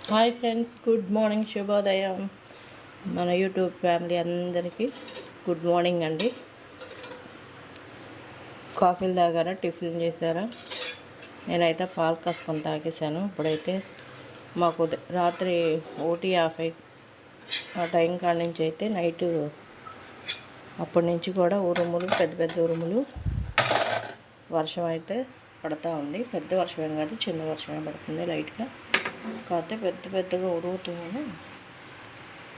Hi friends, good morning, శుభోదయం. మన YouTube family అందరికీ గుడ్ మార్నింగ్ అండి. కాఫీలు తాగారా, టిఫిన్ చేశారా? నేనైతే పాలు కాసుకొని తాగేశాను. ఇప్పుడైతే మాకు రాత్రి 1:50 ఆ టైం కాడ నుంచి అయితే నైటు అప్పటి నుంచి కూడా ఉరుములు, పెద్ద పెద్ద ఉరుములు, వర్షం అయితే పడతా ఉంది. పెద్ద వర్షం కాదు, చిన్న వర్షమే పడుతుంది లైట్గా. కాకపోతే పెద్ద పెద్దగా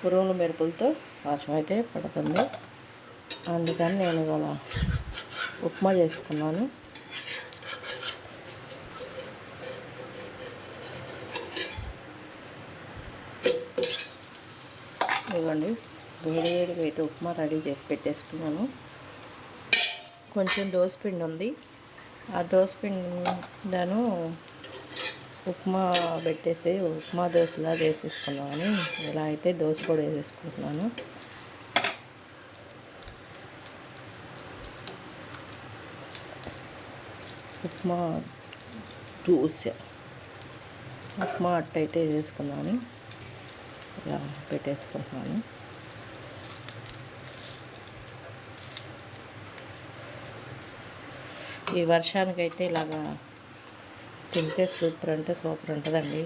ఉరుములు మెరుపులతో వర్షం అయితే పడుతుంది. అందుకని నేను ఇవాళ ఉప్మా చేసుకున్నాను. ఇవ్వండి, వేడివేడిగా అయితే ఉప్మా రెడీ చేసి పెట్టేసుకున్నాను. కొంచెం దోసపిండి ఉంది, ఆ దోసపిండిను ఉప్మా పెట్టేసి ఉప్మా దోశలా వేసేసుకున్నామని ఇలా అయితే దోశ కూడా వేసేసుకుంటున్నాను. ఉప్మా దోశ, ఉప్మా అట్టయితే వేసుకున్నాను, ఇలా పెట్టేసుకుంటున్నాను. ఈ వర్షానికైతే ఇలాగా తింటే సూపర్ అంటే సూపర్ ఉంటుందండి.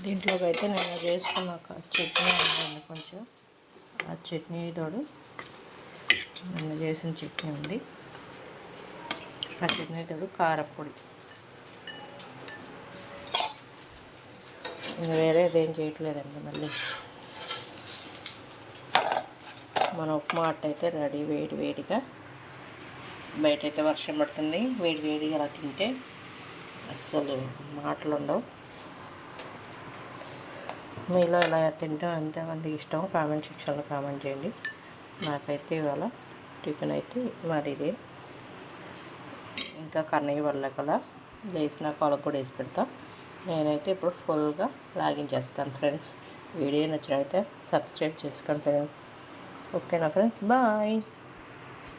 దీంట్లోకి అయితే నేను చేసుకున్నాక చట్నీ ఉంటుంది, కొంచెం ఆ చట్నీ తోడు నేను చేసిన చట్నీ ఉంది. ఆ చట్నీ తోడు కారపొడి, ఇంకా వేరేది ఏం చేయట్లేదండి. మళ్ళీ మన ఉప్మా అట్టయితే రెడీ. వేడి వేడిగా బయట అయితే వర్షం పడుతుంది, వేడి వేడిగా అలా తింటే అస్సలు మాటలు ఉండవు. మీలో ఇలా తింటే ఎంతమందికి ఇష్టం కామెంట్ సెక్షన్లో కామెంట్ చేయండి. నాకైతే ఇవాళ టిఫిన్ అయితే మరి ఇదే. ఇంకా కన్నయ్య వల్ల కదా లేచిన వాళ్ళకు కూడా వేసి పెడతా. నేనైతే ఇప్పుడు ఫుల్గా లాగించేస్తాను ఫ్రెండ్స్. వీడియో నచ్చినట్లయితే సబ్స్క్రైబ్ చేసుకోండి ఫ్రెండ్స్. ఓకేనా ఫ్రెండ్స్, బాయ్.